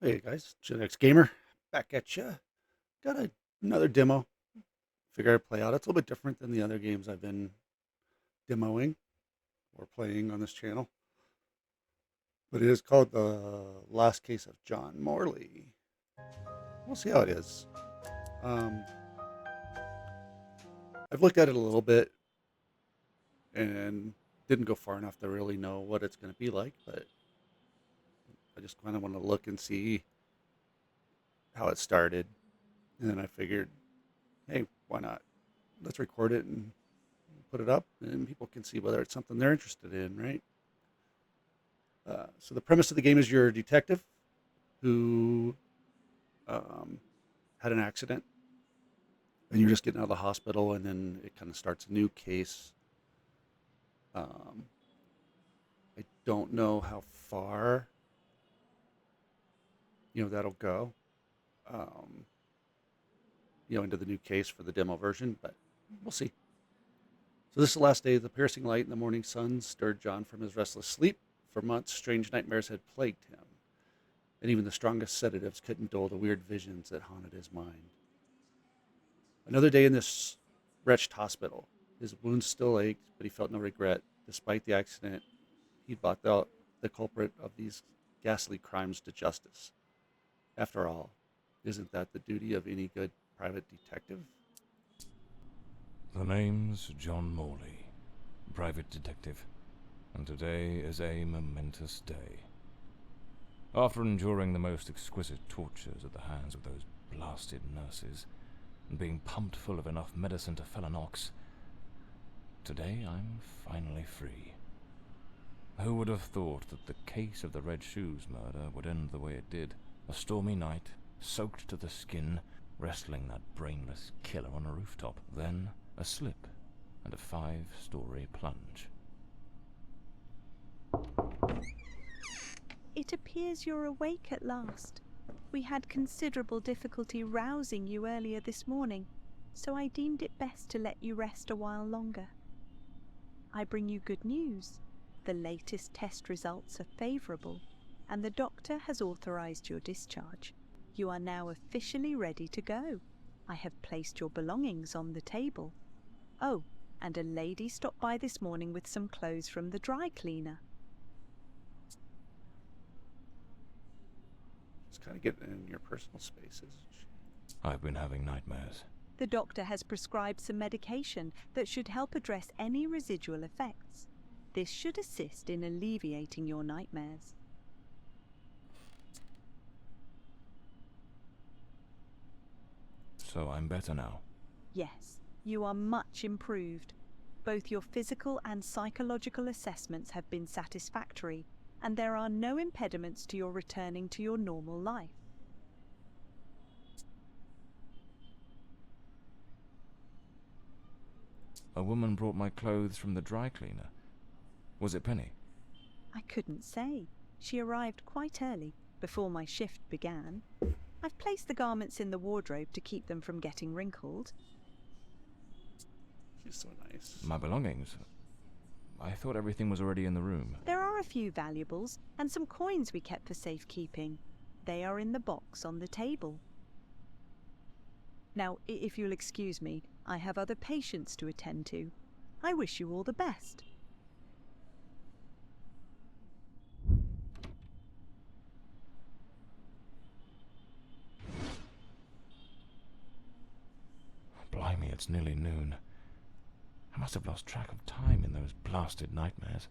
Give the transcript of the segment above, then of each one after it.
Hey guys, Gen X Gamer, back at ya. Another demo. Figure I'd play out. It's a little bit different than the other games I've been demoing or playing on this channel, but it is called The Last Case of John Morley. We'll see how it is. Um, I've looked at it a little bit and didn't go far enough to really know what it's going to be like, but I just kind of want to look and see how it started. And then I figured, hey, why not? Let's record it and put it up, and people can see whether it's something they're interested in, right? So the premise of the game is you're a detective who um, had an accident, and you're just getting out of the hospital, and then it kind of starts a new case. Um, I don't know how far that'll go, um, into the new case for the demo version, but we'll see. So this is the last day. The piercing light in the morning sun stirred John from his restless sleep. For months, strange nightmares had plagued him, and even the strongest sedatives couldn't dull the weird visions that haunted his mind. Another day in this wretched hospital. His wounds still ached, but he felt no regret. Despite the accident, he'd brought the culprit of these ghastly crimes to justice. After all, isn't that the duty of any good private detective? The name's John Morley, private detective, and today is a momentous day. After enduring the most exquisite tortures at the hands of those blasted nurses, and being pumped full of enough medicine to fell an ox, today I'm finally free. Who would have thought that the case of the Red Shoes murder would end the way it did? A stormy night, soaked to the skin, wrestling that brainless killer on a rooftop. Then a slip and a 5-story plunge. It appears you're awake at last. We had considerable difficulty rousing you earlier this morning, so I deemed it best to let you rest a while longer. I bring you good news. The latest test results are favourable, and the doctor has authorised your discharge. You are now officially ready to go. I have placed your belongings on the table. Oh, and a lady stopped by this morning with some clothes from the dry cleaner. It's kind of getting in your personal spaces. I've been having nightmares. The doctor has prescribed some medication that should help address any residual effects. This should assist in alleviating your nightmares. So I'm better now. Yes, you are much improved. Both your physical and psychological assessments have been satisfactory, and there are no impediments to your returning to your normal life. A woman brought my clothes from the dry cleaner. Was it Penny? I couldn't say. She arrived quite early, before my shift began. I've placed the garments in the wardrobe to keep them from getting wrinkled. She's so nice. My belongings? I thought everything was already in the room. There are a few valuables and some coins we kept for safekeeping. They are in the box on the table. Now, if you'll excuse me, I have other patients to attend to. I wish you all the best. Blimey, it's nearly noon. I must have lost track of time in those blasted nightmares.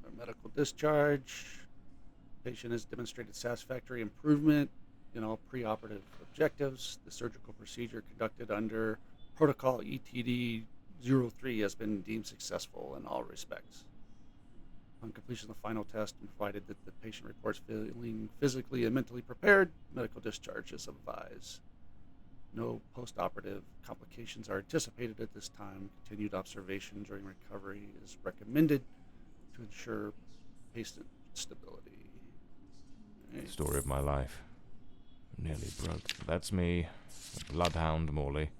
Our medical discharge. Patient has demonstrated satisfactory improvement in all preoperative objectives. The surgical procedure conducted under protocol ETD-03 has been deemed successful in all respects. On completion of the final test, and provided that the patient reports feeling physically and mentally prepared, medical discharge is advised. No postoperative complications are anticipated at this time. Continued observation during recovery is recommended to ensure patient stability. Right. Story of my life. Nearly broke. That's me, the bloodhound Morley.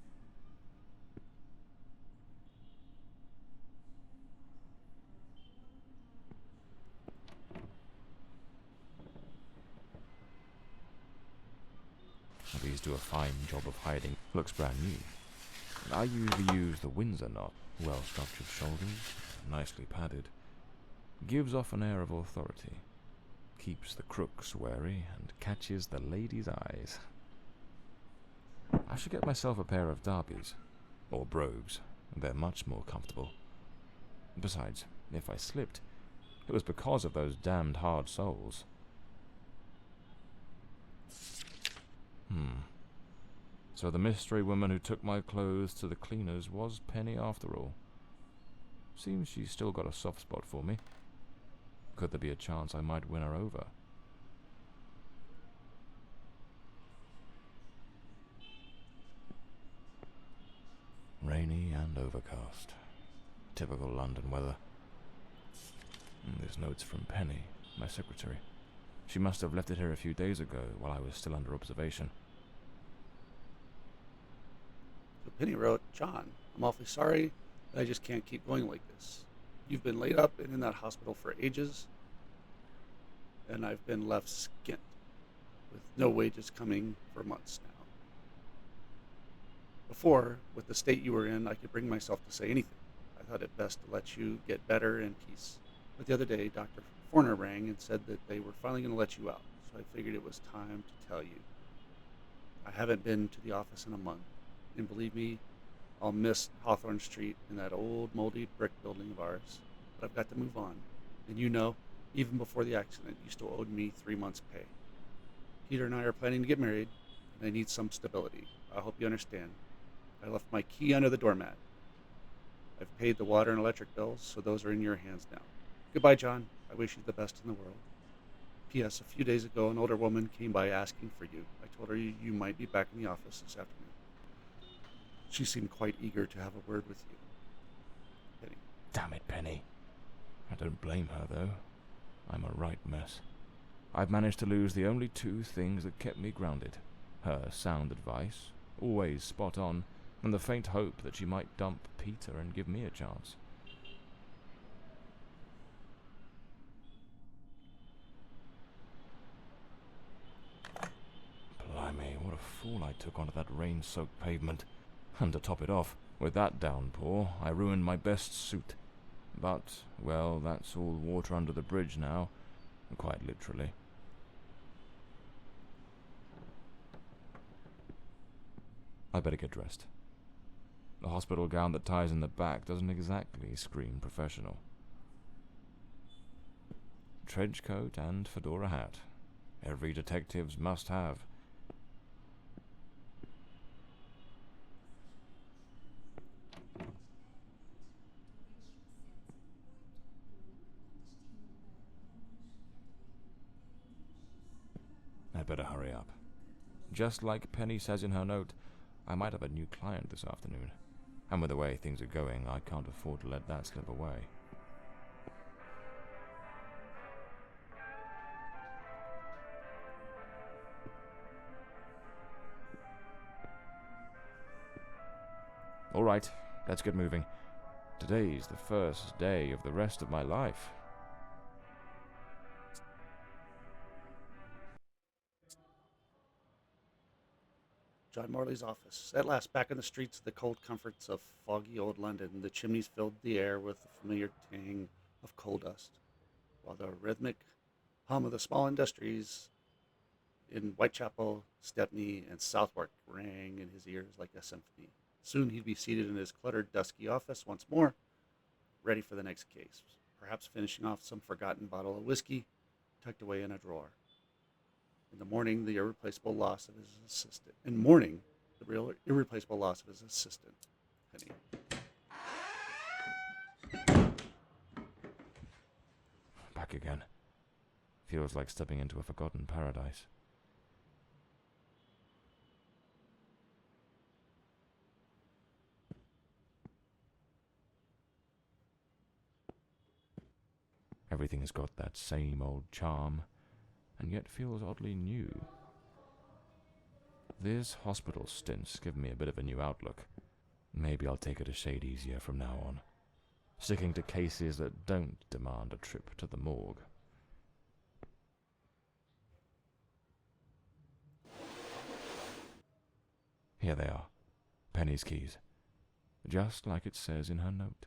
always do a fine job of hiding. Looks brand new. I usually use the Windsor knot. Well-structured shoulders, nicely padded. Gives off an air of authority. Keeps the crooks wary and catches the ladies' eyes. I should get myself a pair of derbies. Or brogues. They're much more comfortable. Besides, if I slipped, it was because of those damned hard soles. So the mystery woman who took my clothes to the cleaners was Penny after all. Seems she's still got a soft spot for me. Could there be a chance I might win her over? Rainy and overcast. Typical London weather. There's notes from Penny, my secretary. She must have left it here a few days ago while I was still under observation. So Penny wrote, "John, I'm awfully sorry, but I just can't keep going like this. You've been laid up and in that hospital for ages, and I've been left skint with no wages coming for months now. Before, with the state you were in, I could bring myself to say anything. I thought it best to let you get better in peace. But the other day, Dr. Forner rang and said that they were finally going to let you out, so I figured it was time to tell you. I haven't been to the office in a month, and believe me, I'll miss Hawthorne Street and that old moldy brick building of ours, but I've got to move on. And you know, even before the accident, you still owed me 3 months' pay. Peter and I are planning to get married, and I need some stability. I hope you understand. I left my key under the doormat. I've paid the water and electric bills, so those are in your hands now. Goodbye, John. I wish you the best in the world. P.S. A few days ago, an older woman came by asking for you. I told her you might be back in the office this afternoon. She seemed quite eager to have a word with you. Penny." Damn it, Penny. I don't blame her, though. I'm a right mess. I've managed to lose the only two things that kept me grounded. Her sound advice, always spot on, and the faint hope that she might dump Peter and give me a chance. Blimey, what a fool I took onto that rain-soaked pavement. And to top it off, with that downpour, I ruined my best suit. But, well, that's all water under the bridge now, quite literally. I better get dressed. The hospital gown that ties in the back doesn't exactly scream professional. Trench coat and fedora hat. Every detective's must have. I better hurry up. Just like Penny says in her note, I might have a new client this afternoon. And with the way things are going, I can't afford to let that slip away. All right, let's get moving. Today's the first day of the rest of my life. John Morley's office. At last, back in the streets of the cold comforts of foggy old London, the chimneys filled the air with the familiar tang of coal dust, while the rhythmic hum of the small industries in Whitechapel, Stepney, and Southwark rang in his ears like a symphony. Soon he'd be seated in his cluttered, dusky office once more, ready for the next case, perhaps finishing off some forgotten bottle of whiskey tucked away in a drawer. In the morning, the irreplaceable loss of his assistant. In mourning, the real irreplaceable loss of his assistant, Penny. Back again. Feels like stepping into a forgotten paradise. Everything has got that same old charm, and yet feels oddly new. This hospital stint's given me a bit of a new outlook. Maybe I'll take it a shade easier from now on, sticking to cases that don't demand a trip to the morgue. Here they are. Penny's keys. Just like it says in her note.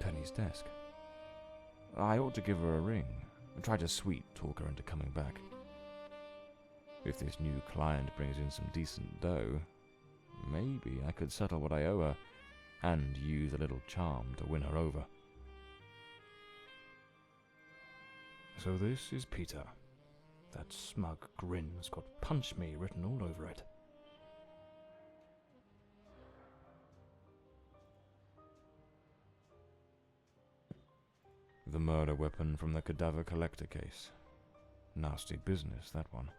Penny's desk. I ought to give her a ring and try to sweet-talk her into coming back. If this new client brings in some decent dough, maybe I could settle what I owe her and use a little charm to win her over. So this is Peter. That smug grin's got "Punch Me" written all over it. The murder weapon from the cadaver collector case. Nasty business, that one.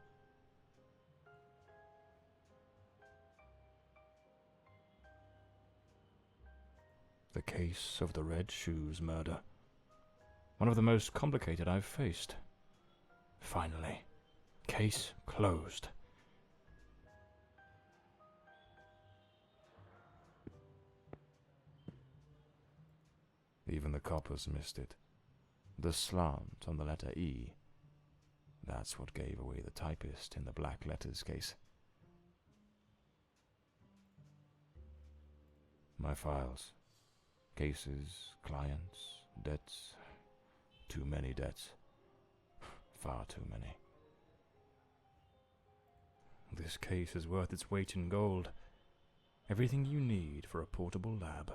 The case of the Red Shoes murder. One of the most complicated I've faced. Finally. Case closed. Even the coppers missed it. The slant on the letter E. That's what gave away the typist in the black letters case. My files. Cases, clients, debts. Too many debts. Far too many. This case is worth its weight in gold. Everything you need for a portable lab.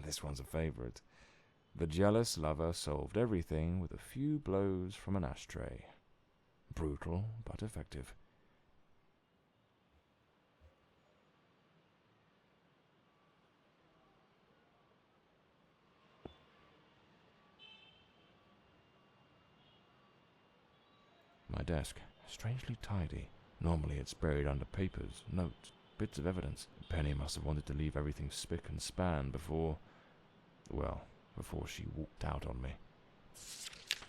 This one's a favorite. The jealous lover solved everything with a few blows from an ashtray. Brutal, but effective. My desk, strangely tidy. Normally it's buried under papers, notes, bits of evidence. Penny must have wanted to leave everything spick and span before she walked out on me.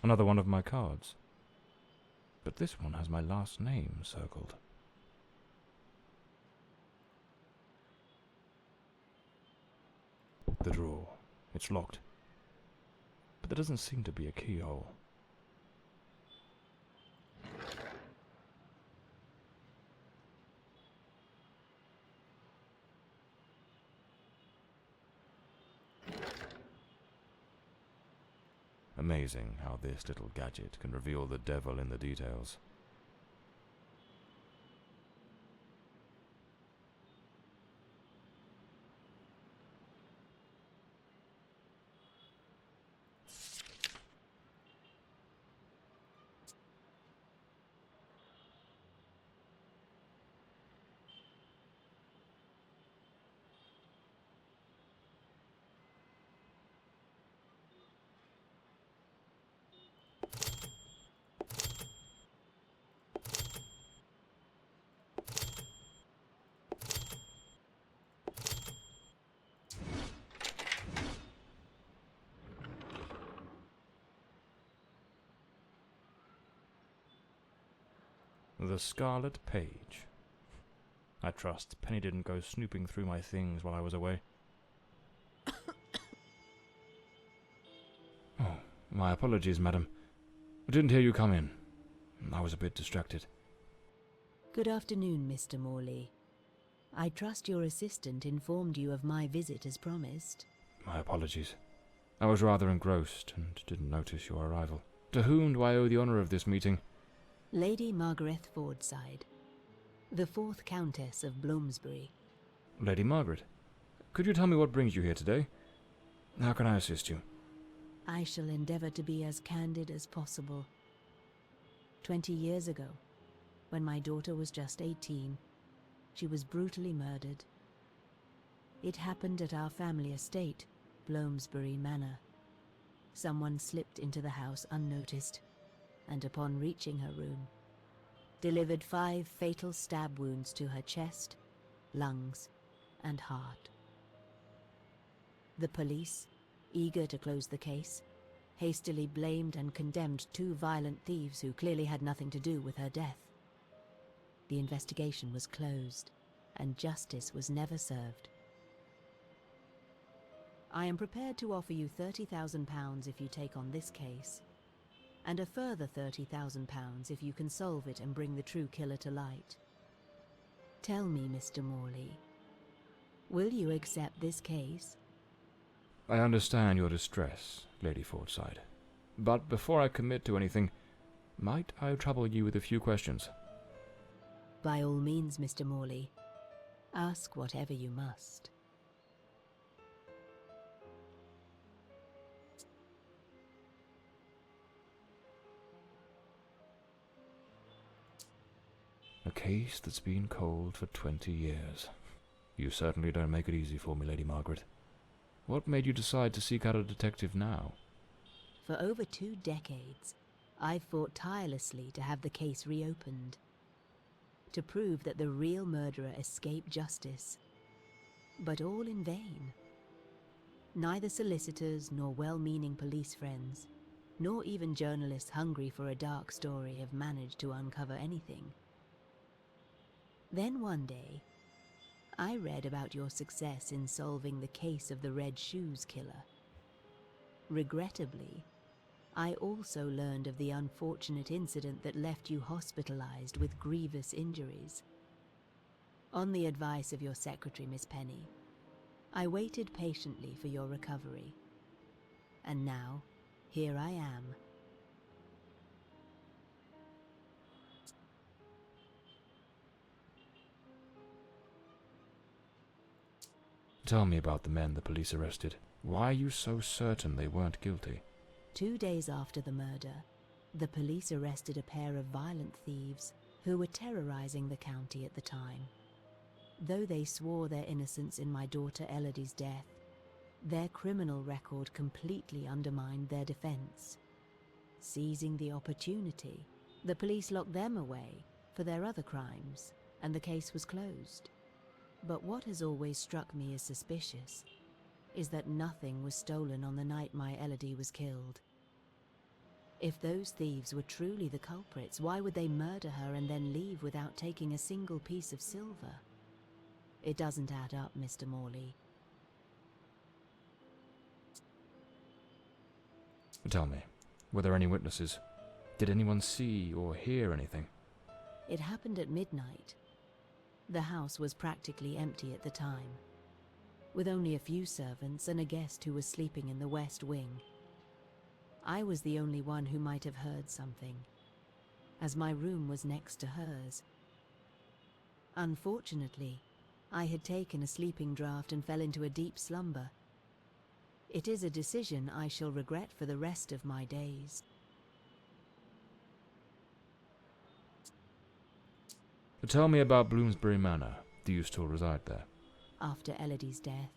Another one of my cards. But this one has my last name circled. The drawer. It's locked. But there doesn't seem to be a keyhole. Amazing how this little gadget can reveal the devil in the details. The Scarlet Page. I trust Penny didn't go snooping through my things while I was away. Oh, my apologies, madam. I didn't hear you come in. I was a bit distracted. Good afternoon, Mr. Morley. I trust your assistant informed you of my visit as promised. My apologies. I was rather engrossed and didn't notice your arrival. To whom do I owe the honour of this meeting? Lady Margaret Fordside, the 4th Countess of Bloomsbury. Lady Margaret, could you tell me what brings you here today? How can I assist you? I shall endeavour to be as candid as possible. 20 years ago, when my daughter was just 18, she was brutally murdered. It happened at our family estate, Bloomsbury Manor. Someone slipped into the house unnoticed, and upon reaching her room, delivered 5 fatal stab wounds to her chest, lungs, and heart. The police, eager to close the case, hastily blamed and condemned two violent thieves who clearly had nothing to do with her death. The investigation was closed, and justice was never served. I am prepared to offer you £30,000 if you take on this case, and a further £30,000 if you can solve it and bring the true killer to light. Tell me, Mr. Morley, will you accept this case? I understand your distress, Lady Fordside. But before I commit to anything, might I trouble you with a few questions? By all means, Mr. Morley. Ask whatever you must. A case that's been cold for 20 years. You certainly don't make it easy for me, Lady Margaret. What made you decide to seek out a detective now? For over 2 decades, I've fought tirelessly to have the case reopened, to prove that the real murderer escaped justice. But all in vain. Neither solicitors nor well-meaning police friends, nor even journalists hungry for a dark story have managed to uncover anything. Then one day, I read about your success in solving the case of the Red Shoes killer. Regrettably, I also learned of the unfortunate incident that left you hospitalized with grievous injuries. On the advice of your secretary, Miss Penny, I waited patiently for your recovery. And now, here I am. Tell me about the men the police arrested. Why are you so certain they weren't guilty? 2 days after the murder, the police arrested a pair of violent thieves who were terrorizing the county at the time. Though they swore their innocence in my daughter Elodie's death, their criminal record completely undermined their defense. Seizing the opportunity, the police locked them away for their other crimes, and the case was closed. But what has always struck me as suspicious is that nothing was stolen on the night my Elodie was killed. If those thieves were truly the culprits, why would they murder her and then leave without taking a single piece of silver? It doesn't add up, Mr. Morley. Tell me, were there any witnesses? Did anyone see or hear anything? It happened at midnight. The house was practically empty at the time, with only a few servants and a guest who was sleeping in the west wing. I was the only one who might have heard something, as my room was next to hers. Unfortunately, I had taken a sleeping draught and fell into a deep slumber. It is a decision I shall regret for the rest of my days. Tell me about Bloomsbury Manor. Do you still reside there? After Elodie's death,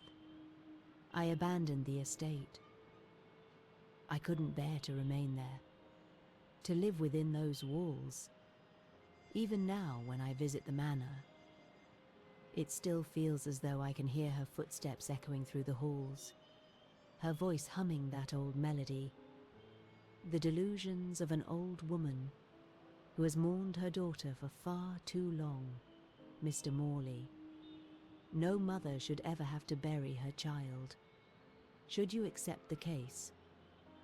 I abandoned the estate. I couldn't bear to remain there, to live within those walls. Even now, when I visit the manor, it still feels as though I can hear her footsteps echoing through the halls, her voice humming that old melody, the delusions of an old woman who has mourned her daughter for far too long, Mr. Morley. No mother should ever have to bury her child. Should you accept the case,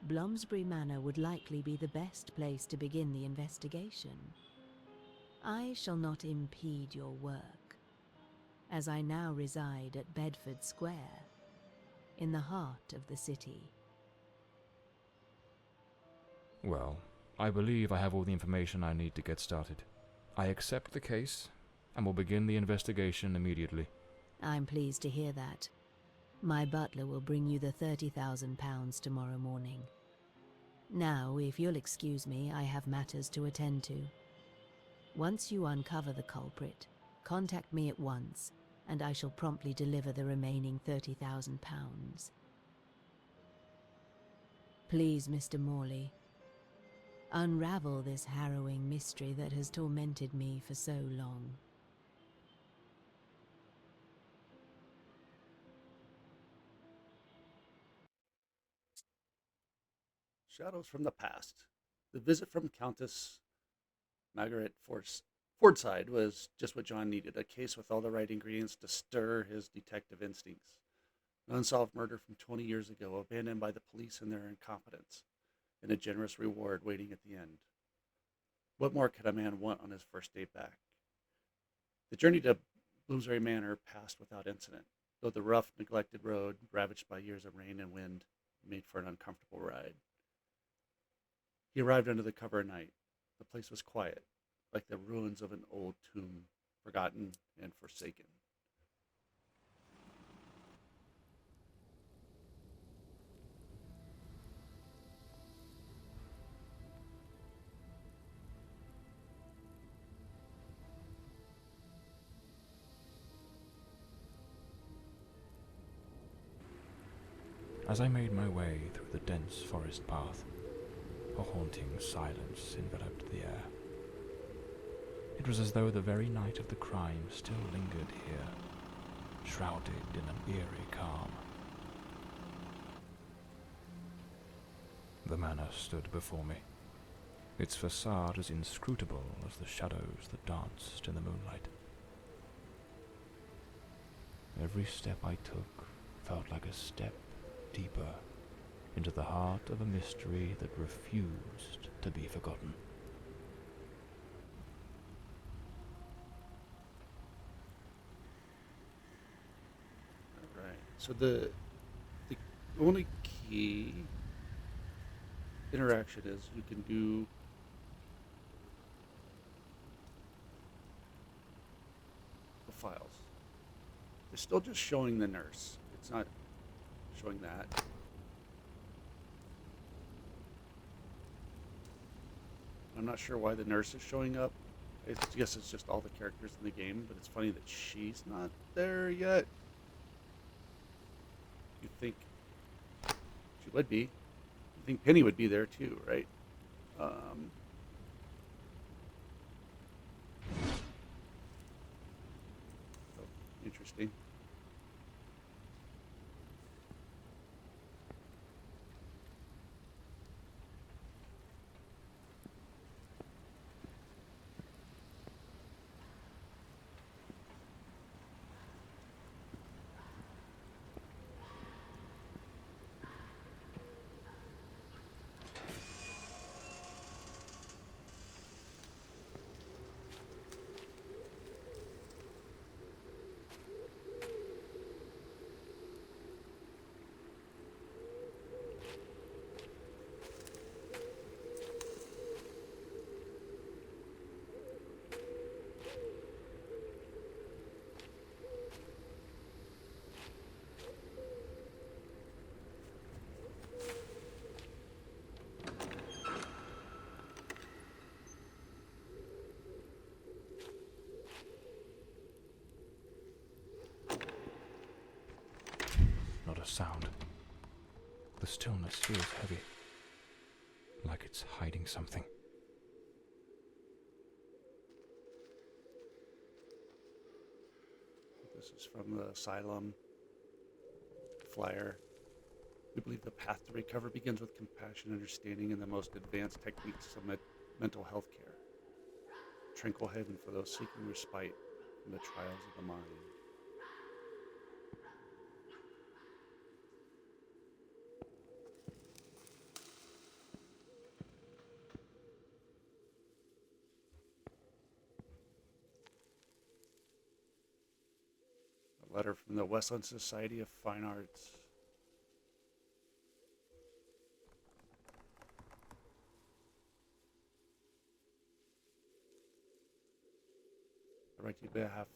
Bloomsbury Manor would likely be the best place to begin the investigation. I shall not impede your work, as I now reside at Bedford Square, in the heart of the city. Well, I believe I have all the information I need to get started. I accept the case, and will begin the investigation immediately. I'm pleased to hear that. My butler will bring you the £30,000 tomorrow morning. Now, if you'll excuse me, I have matters to attend to. Once you uncover the culprit, contact me at once, and I shall promptly deliver the remaining £30,000. Please, Mr. Morley, unravel this harrowing mystery that has tormented me for so long. Shadows from the Past. The visit from Countess Margaret Fordside was just what John needed, a case with all the right ingredients to stir his detective instincts. An unsolved murder from 20 years ago, abandoned by the police in their incompetence, and a generous reward waiting at the end. What more could a man want on his first day back? The journey to Bloomsbury Manor passed without incident, though the rough, neglected road, ravaged by years of rain and wind, made for an uncomfortable ride. He arrived under the cover of night. The place was quiet, like the ruins of an old tomb, forgotten and forsaken. As I made my way through the dense forest path, a haunting silence enveloped the air. It was as though the very night of the crime still lingered here, shrouded in an eerie calm. The manor stood before me, its facade as inscrutable as the shadows that danced in the moonlight. Every step I took felt like a step deeper into the heart of a mystery that refused to be forgotten. All right. So the only key interaction is you can do the files. It's still just showing the nurse. It's not showing that. I'm not sure why the nurse is showing up. I guess it's just all the characters in the game, but it's funny that she's not there yet. You'd think she would be. You think Penny would be there too, right? So interesting. Not a sound. The stillness feels heavy, like it's hiding something. This is from the Asylum flyer. We believe the path to recovery begins with compassion, understanding, and the most advanced techniques of mental health care. Tranquil haven for those seeking respite from the trials of the mind. A letter from the Westland Society of Fine Arts. I write to you behalf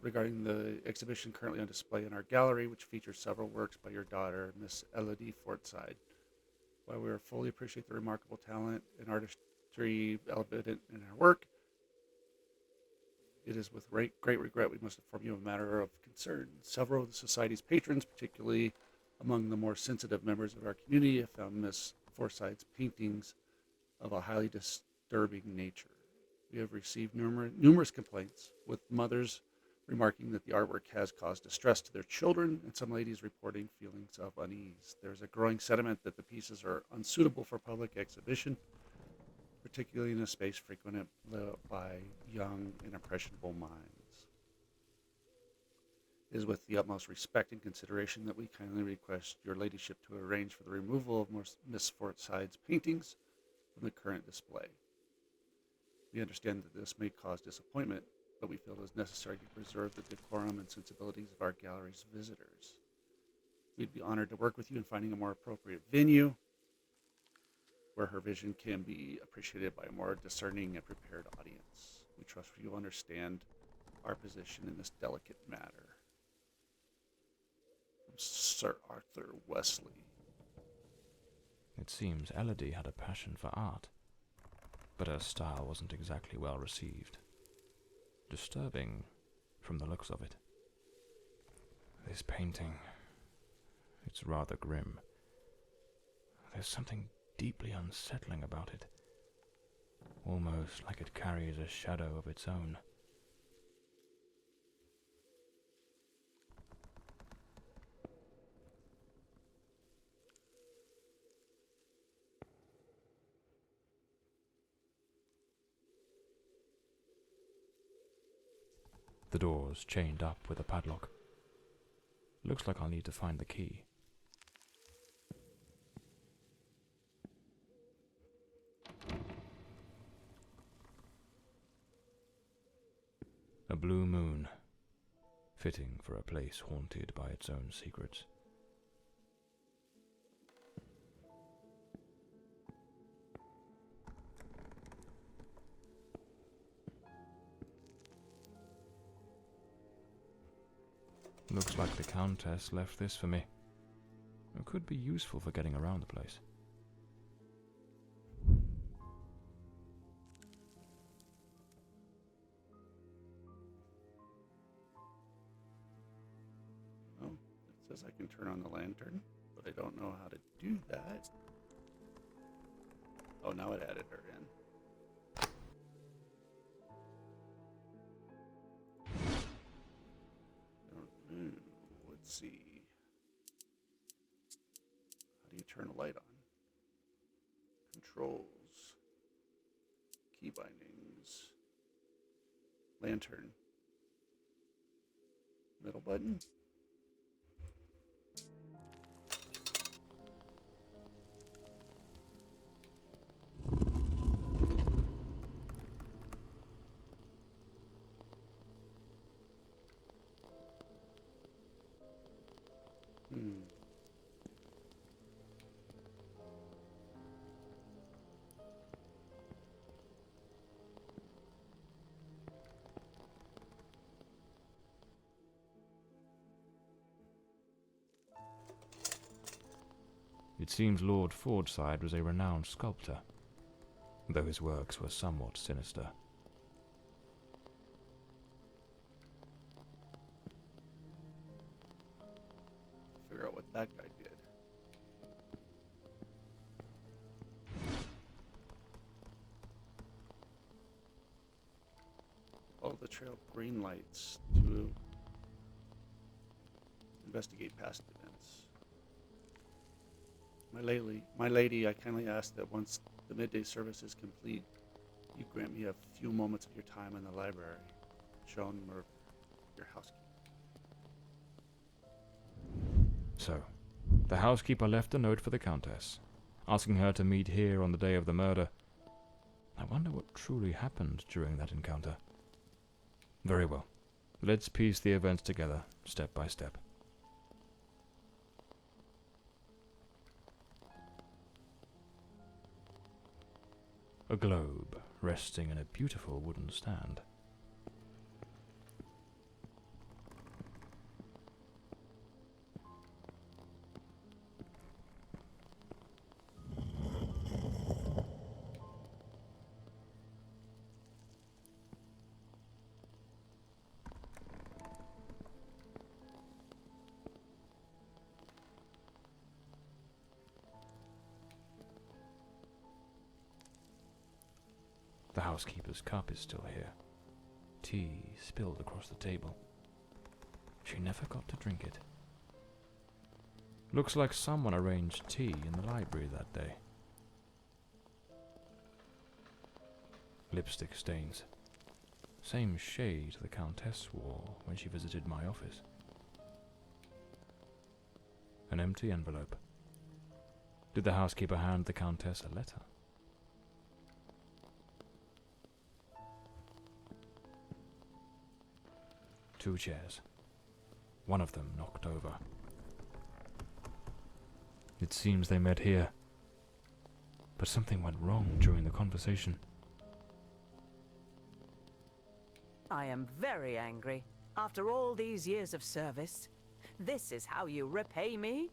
regarding the exhibition currently on display in our gallery, which features several works by your daughter, Miss Elodie Fortside. While we fully appreciate the remarkable talent and artistry evident in her work, it is with great regret we must inform you of a matter of concern. Several of the Society's patrons, particularly among the more sensitive members of our community, have found Miss Forsythe's paintings of a highly disturbing nature. We have received numerous complaints, with mothers remarking that the artwork has caused distress to their children, and some ladies reporting feelings of unease. There's a growing sentiment that the pieces are unsuitable for public exhibition, particularly in a space frequented by young and impressionable minds. It is with the utmost respect and consideration that we kindly request your ladyship to arrange for the removal of Miss Forsythe's paintings from the current display. We understand that this may cause disappointment, but we feel it is necessary to preserve the decorum and sensibilities of our gallery's visitors. We'd be honored to work with you in finding a more appropriate venue where her vision can be appreciated by a more discerning and prepared audience. We trust you understand our position in this delicate matter. From Sir Arthur Wesley. It seems Elodie had a passion for art, but her style wasn't exactly well received. Disturbing from the looks of it. This painting, it's rather grim. There's something deeply unsettling about it, almost like it carries a shadow of its own. The door's chained up with a padlock. Looks like I'll need to find the key. A blue moon, fitting for a place haunted by its own secrets. Looks like the Countess left this for me. It could be useful for getting around the place. Oh, it says I can turn on the lantern, but I don't know how to do that. Oh, now it added her in. Let's see. How do you turn a light on? Controls. Key bindings. Lantern. Middle button. It seems Lord Fordside was a renowned sculptor, though his works were somewhat sinister. Figure out what that guy did. Follow the trail of green lights to investigate past events. My lady, I kindly ask that once the midday service is complete, you grant me a few moments of your time in the library. Joan Murphy, your housekeeper. So, the housekeeper left a note for the Countess, asking her to meet here on the day of the murder. I wonder what truly happened during that encounter. Very well. Let's piece the events together, step by step. A globe resting in a beautiful wooden stand. The housekeeper's cup is still here. Tea spilled across the table. She never got to drink it. Looks like someone arranged tea in the library that day. Lipstick stains. Same shade the Countess wore when she visited my office. An empty envelope. Did the housekeeper hand the Countess a letter? Two chairs. One of them knocked over. It seems they met here. But something went wrong during the conversation. I am very angry. After all these years of service, this is how you repay me?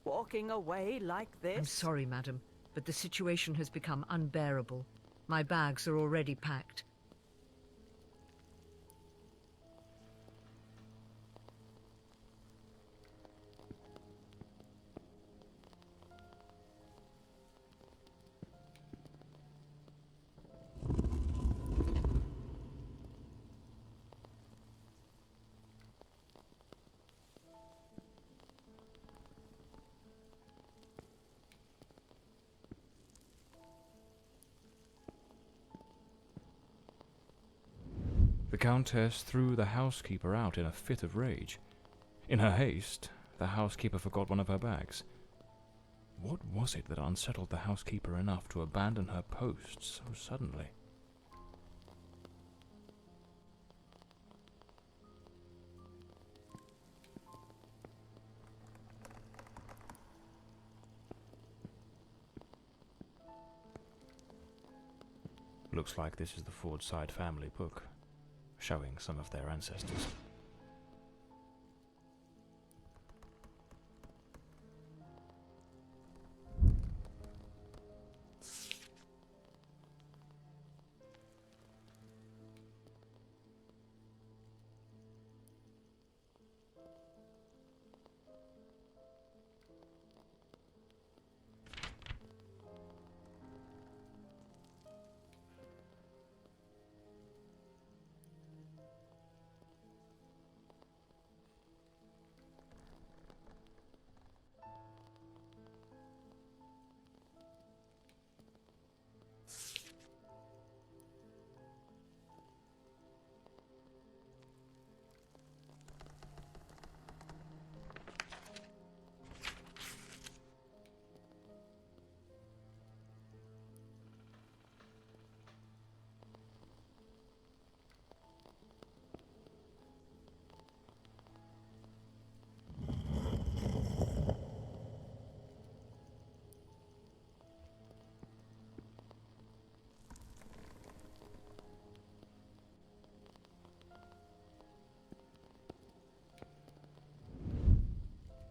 Walking away like this? I'm sorry, madam, but the situation has become unbearable. My bags are already packed. The Countess threw the housekeeper out in a fit of rage. In her haste, the housekeeper forgot one of her bags. What was it that unsettled the housekeeper enough to abandon her post so suddenly? Looks like this is the Fordside family book, showing some of their ancestors.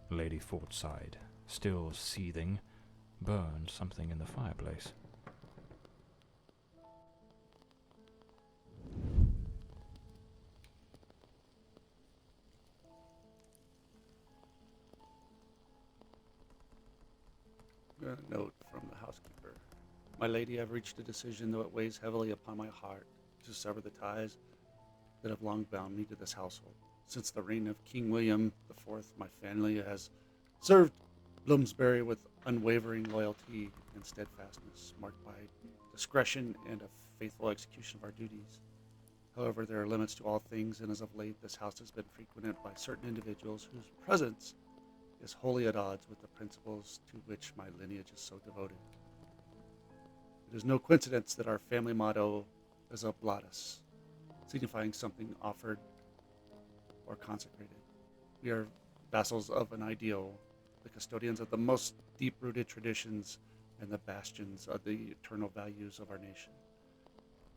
Lady Fordside, still seething, burned something in the fireplace. A note from the housekeeper. My lady, I've reached a decision, though it weighs heavily upon my heart, to sever the ties that have long bound me to this household. Since the reign of King William IV, my family has served Bloomsbury with unwavering loyalty and steadfastness, marked by discretion and a faithful execution of our duties. However, there are limits to all things, and as of late, this house has been frequented by certain individuals whose presence is wholly at odds with the principles to which my lineage is so devoted. It is no coincidence that our family motto is oblatus, signifying something offered or consecrated. We are vassals of an ideal, the custodians of the most deep-rooted traditions and the bastions of the eternal values of our nation.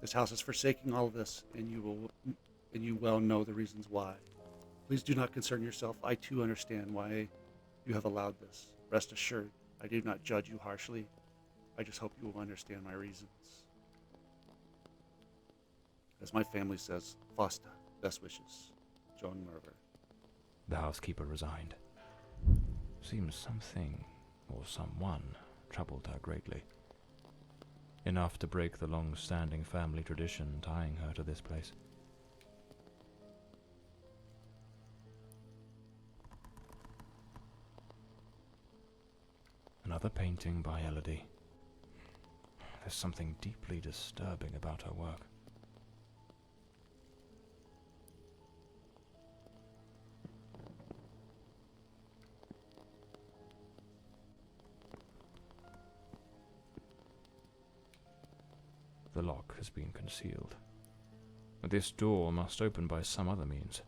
This house is forsaking all of this, and you well know the reasons why. Please do not concern yourself. I too understand why you have allowed this. Rest assured, I do not judge you harshly. I just hope you will understand my reasons. As my family says, Fosta, best wishes, John Merver. The housekeeper resigned. Seems something, or someone, troubled her greatly. Enough to break the long-standing family tradition tying her to this place. Another painting by Elodie. There's something deeply disturbing about her work. The lock has been concealed. But this door must open by some other means.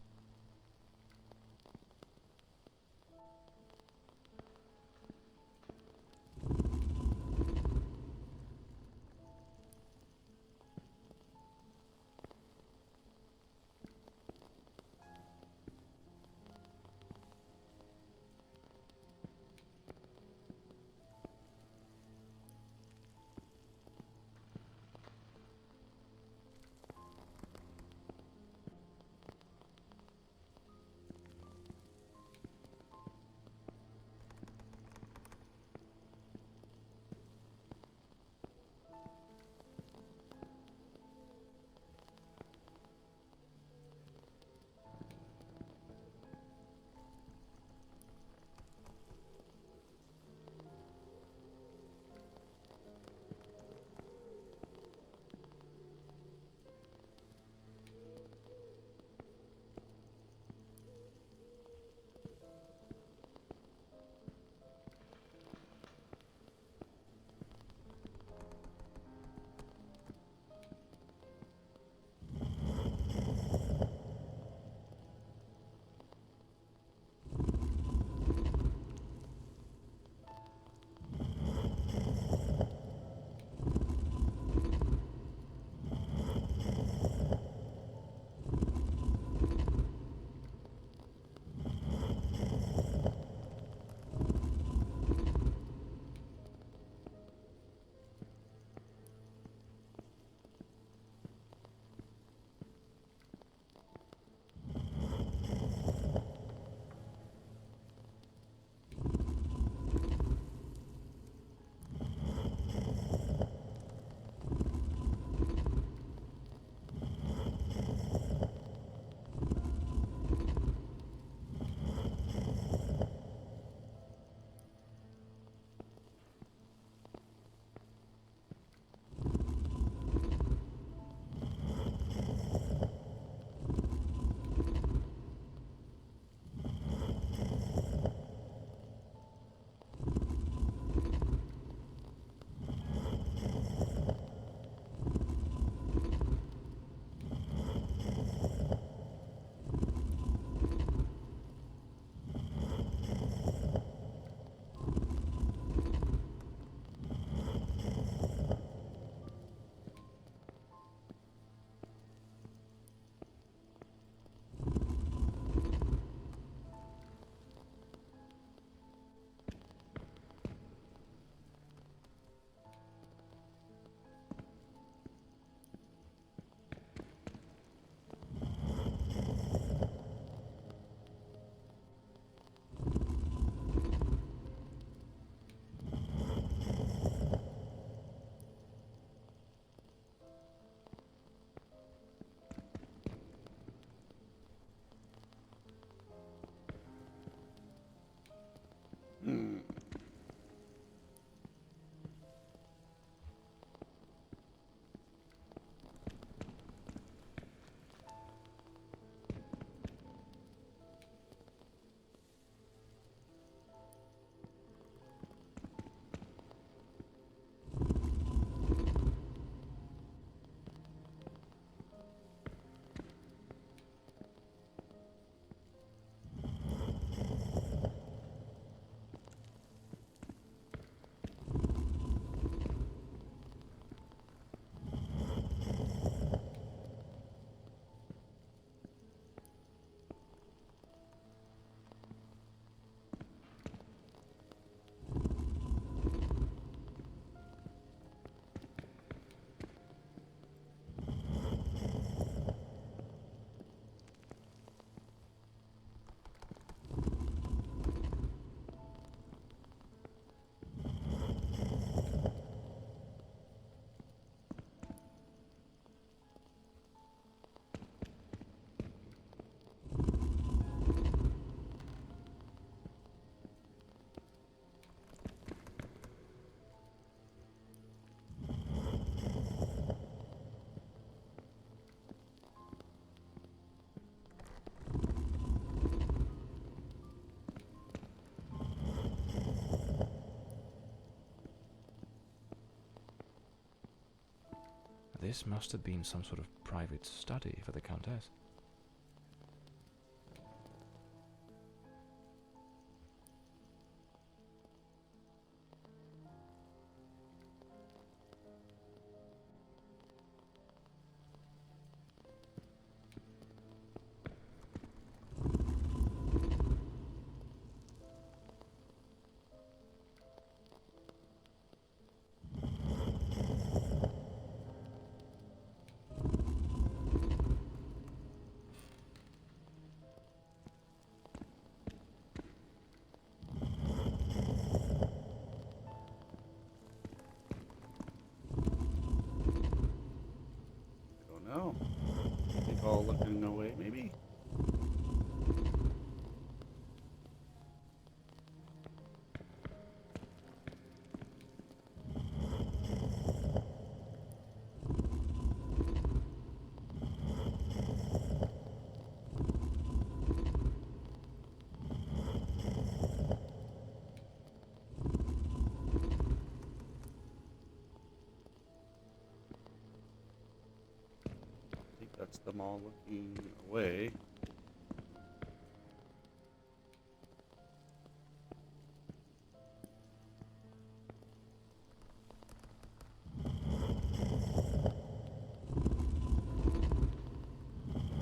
This must have been some sort of private study for the Countess. I don't know. I think all looking away, maybe? I think that's them all looking away.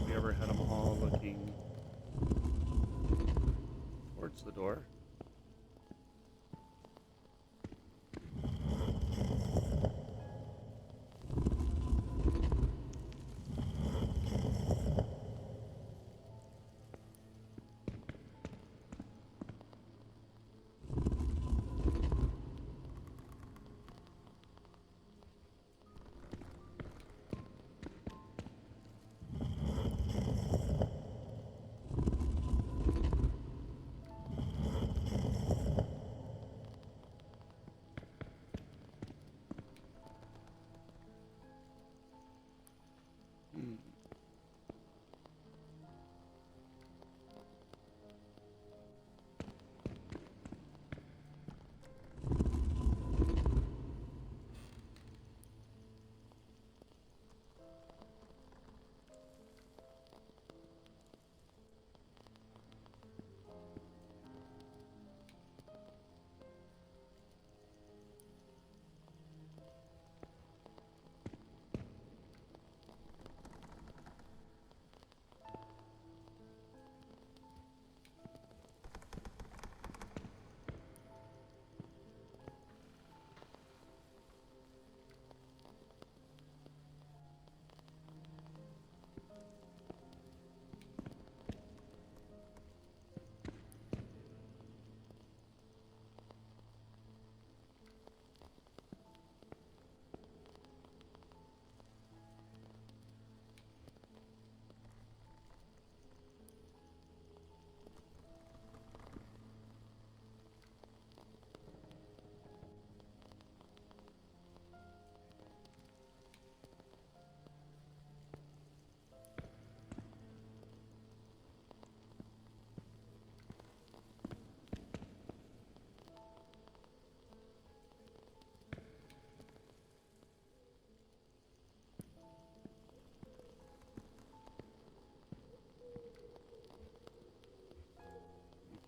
We ever had them all looking towards the door. Hmm.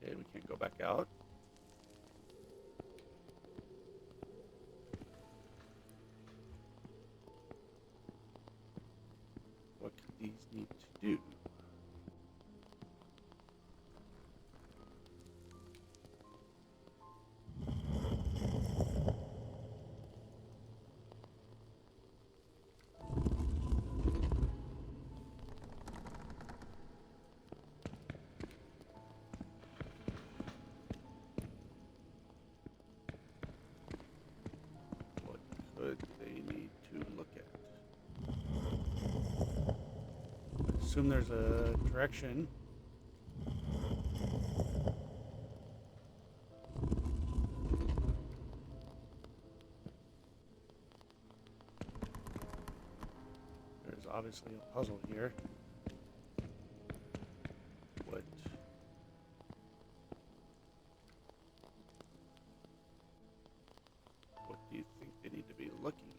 Okay, we can't go back out. What could these need to do? What could they need to look at? I assume there's a direction. There's obviously a puzzle here. What do you think they need to be looking at?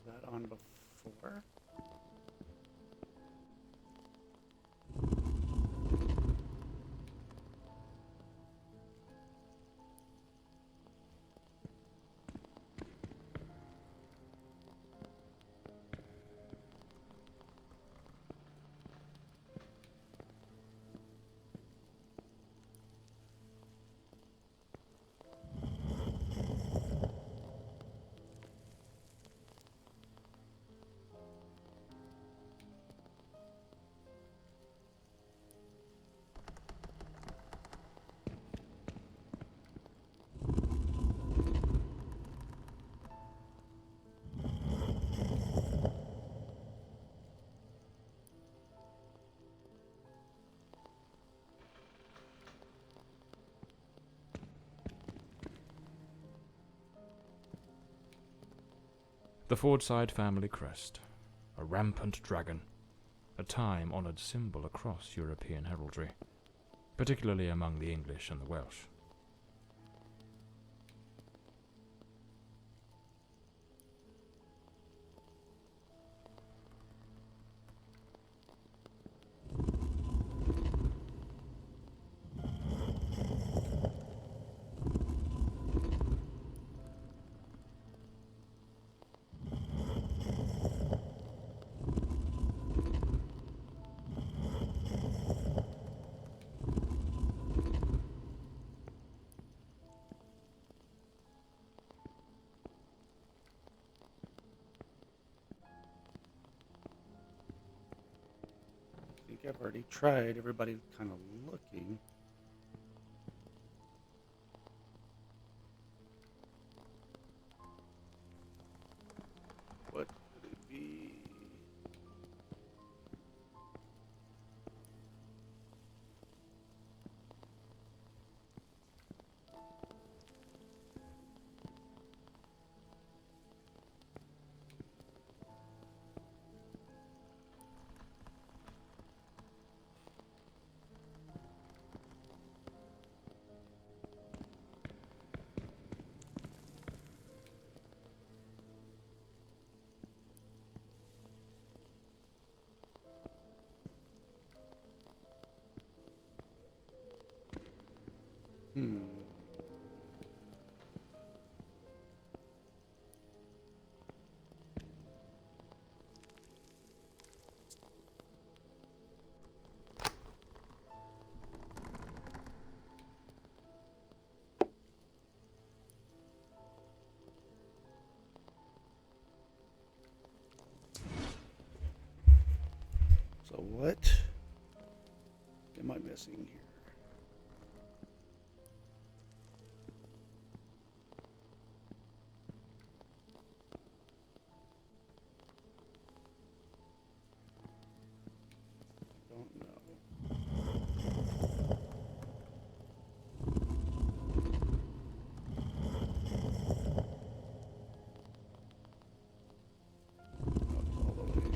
that on before? The Fordside family crest, a rampant dragon, a time-honoured symbol across European heraldry, particularly among the English and the Welsh. I think I've already tried. Everybody kind of looking. What could it be? Hmm. So what am I missing here? Don't know. Not all the way.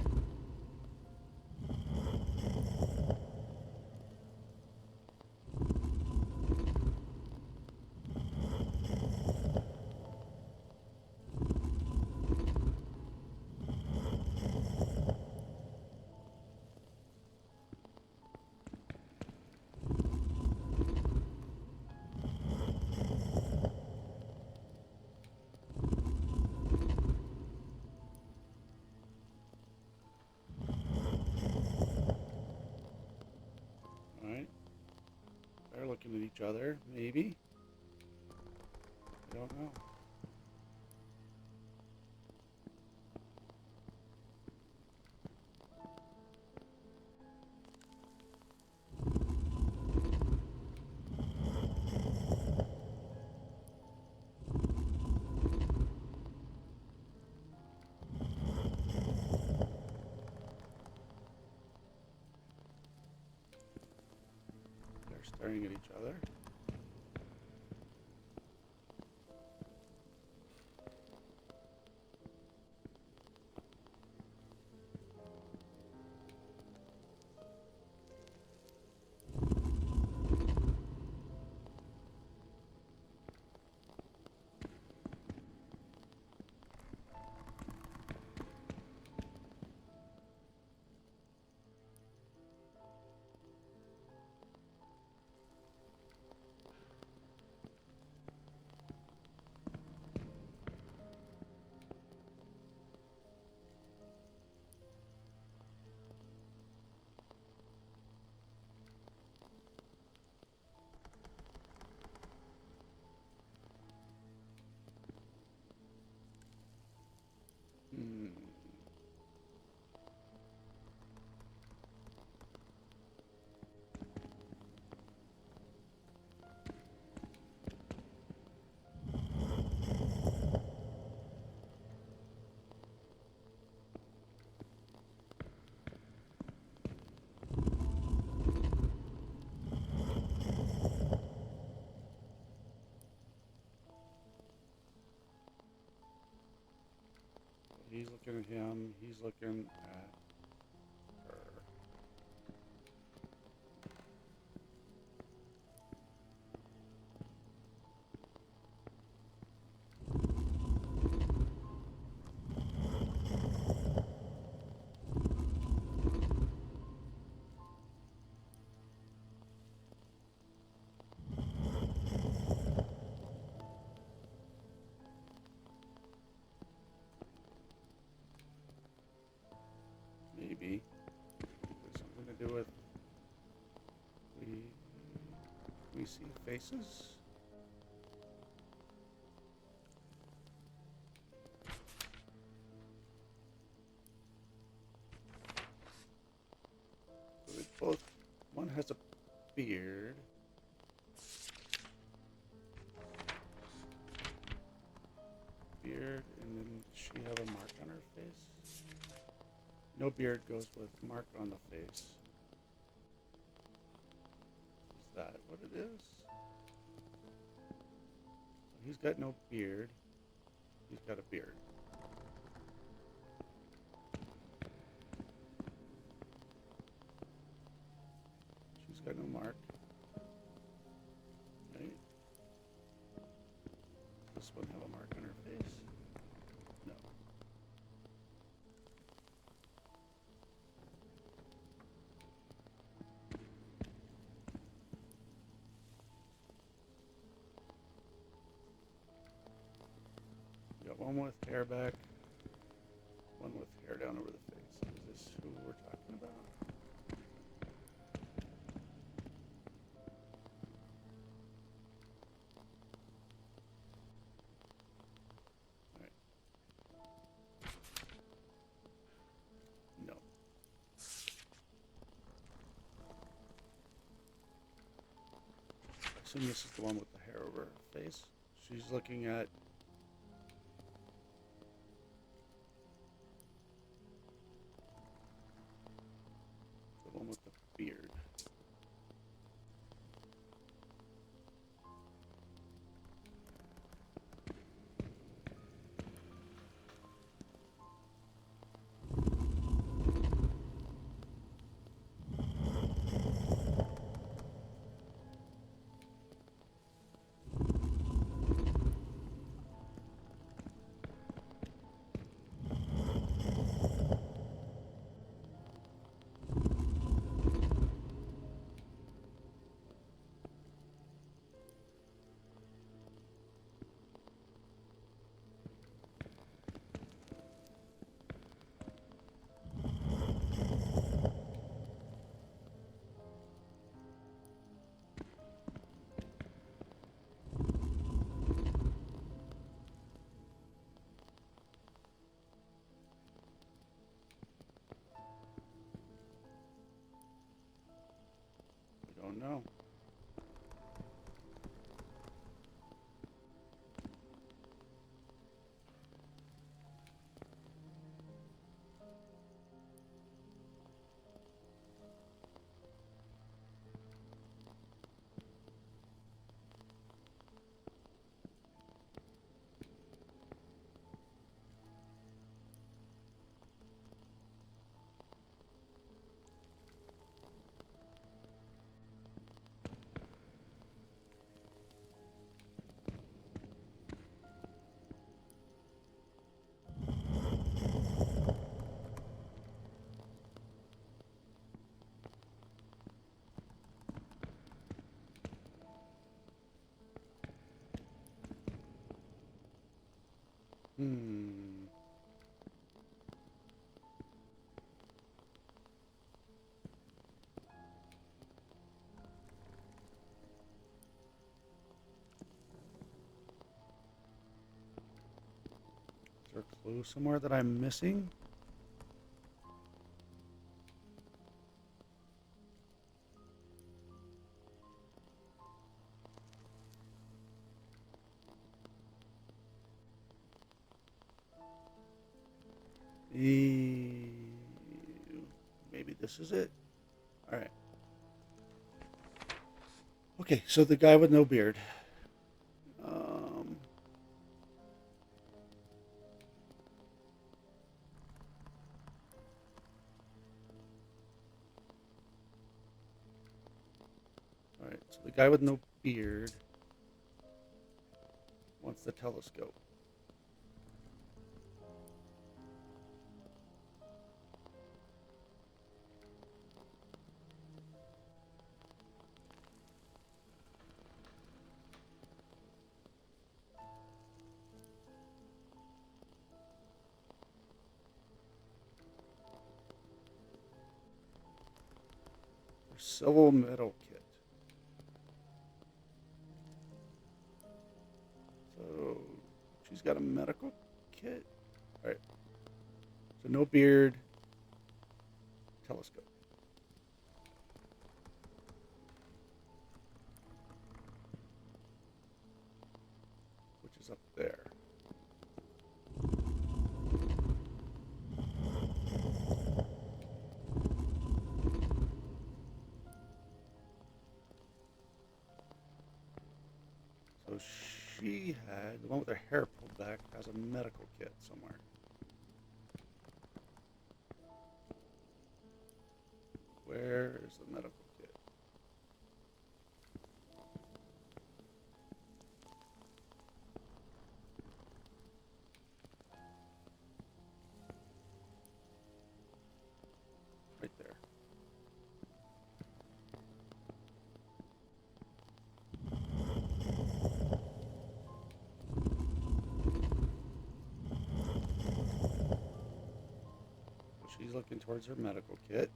All right. They're looking at each other, maybe. I don't know. They're staring at each other. he's looking at him. He's looking at her. Maybe there's something to do with we see faces. So they both. One has a beard. Beard, and then she have a mark on her face. No beard goes with mark on the face. Is that what it is? He's got no beard. He's got a beard. She's got no mark. Right? Does this one have a mark on her face? No. Got one with hair back, one with hair down over the face. Is this who we're talking about? Alright. No. I assume this is the one with the hair over her face. She's looking at the one with the beard. I don't know. Hmm. Is there a clue somewhere that I'm missing? Maybe this is it. All right. Okay, so the guy with no beard. Um, guy with no beard wants the telescope. Civil metal kit. So she's got a medical kit. All right. So no beard. Telescope. Which is up there. So she had, the one with her hair pulled back, has a medical kit somewhere. Where is the medical kit? Right there. So she's looking towards her medical kit.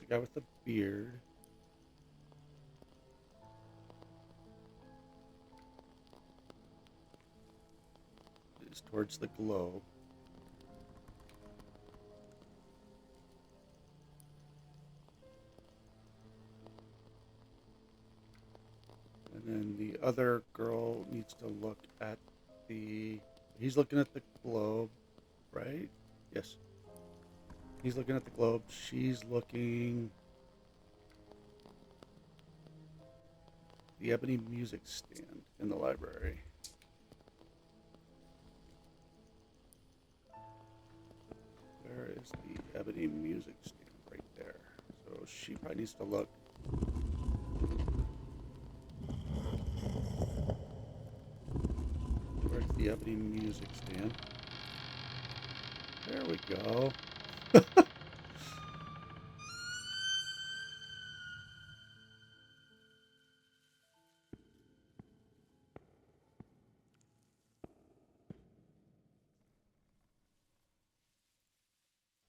The guy with the beard. Is towards the globe. And then the other girl needs to look at the... He's looking at the globe, right? Yes. He's looking at the globe. She's looking... The ebony music stand in the library. Where is the ebony music stand? Right there. So she probably needs to look. Where's the ebony music stand? There we go.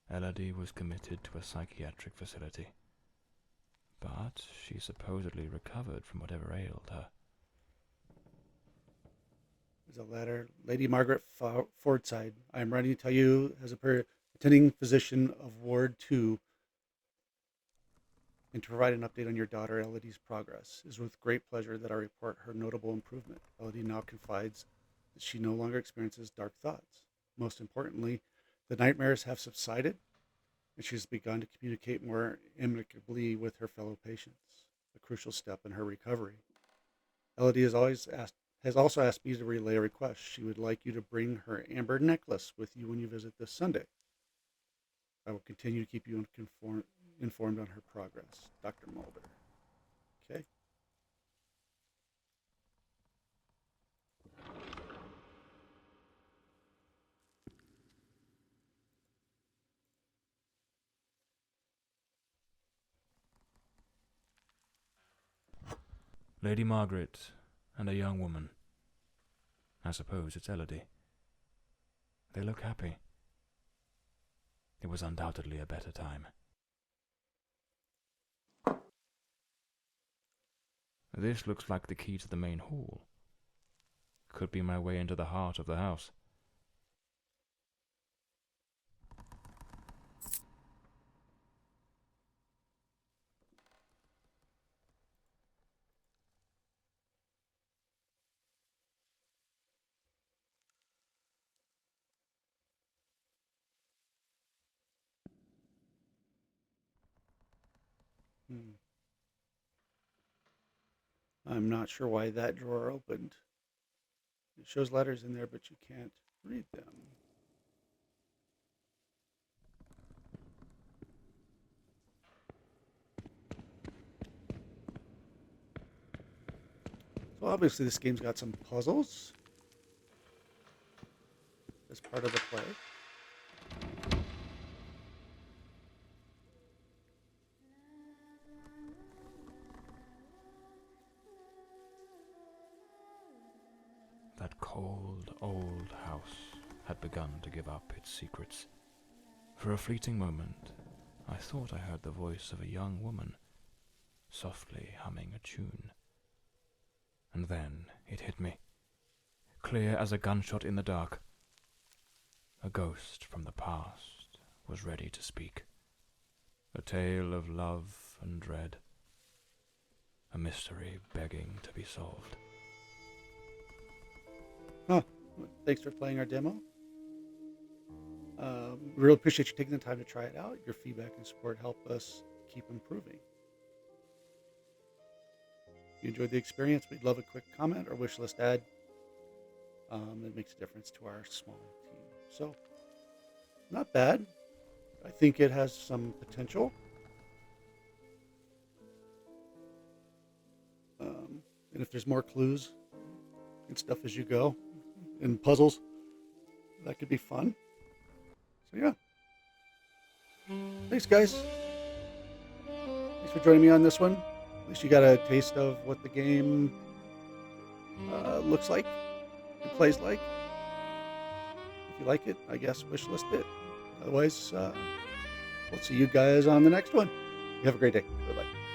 Elodie was committed to a psychiatric facility, but she supposedly recovered from whatever ailed her. There's a letter. Lady Margaret Fordside, I am writing to tell you as a attending physician of Ward 2 and to provide an update on your daughter Elodie's progress. It is with great pleasure that I report her notable improvement. Elodie now confides that she no longer experiences dark thoughts. Most importantly, the nightmares have subsided, and she has begun to communicate more amicably with her fellow patients, a crucial step in her recovery. Elodie has also asked me to relay a request. She would like you to bring her amber necklace with you when you visit this Sunday. I will continue to keep you informed on her progress. Dr. Mulder. Okay. Lady Margaret and a young woman. I suppose it's Elodie. They look happy. It was undoubtedly a better time. This looks like the key to the main hall. Could be my way into the heart of the house. I'm not sure why that drawer opened. It shows letters in there, but you can't read them. So obviously this game's got some puzzles as part of the play. That cold, old house had begun to give up its secrets. For a fleeting moment, I thought I heard the voice of a young woman, softly humming a tune. And then it hit me, clear as a gunshot in the dark. A ghost from the past was ready to speak. A tale of love and dread. A mystery begging to be solved. Huh. Thanks for playing our demo. Really appreciate you taking the time to try it out. Your feedback and support help us keep improving. If you enjoyed the experience, we'd love a quick comment or wish list ad. It makes a difference to our small team. So, not bad. I think it has some potential. And if there's more clues and stuff as you go, and puzzles, that could be fun. So yeah. Thanks, guys. Thanks for joining me on this one. At least you got a taste of what the game looks like and plays like. If you like it, I guess wish list it. Otherwise, we'll see you guys on the next one. You have a great day. Bye-bye.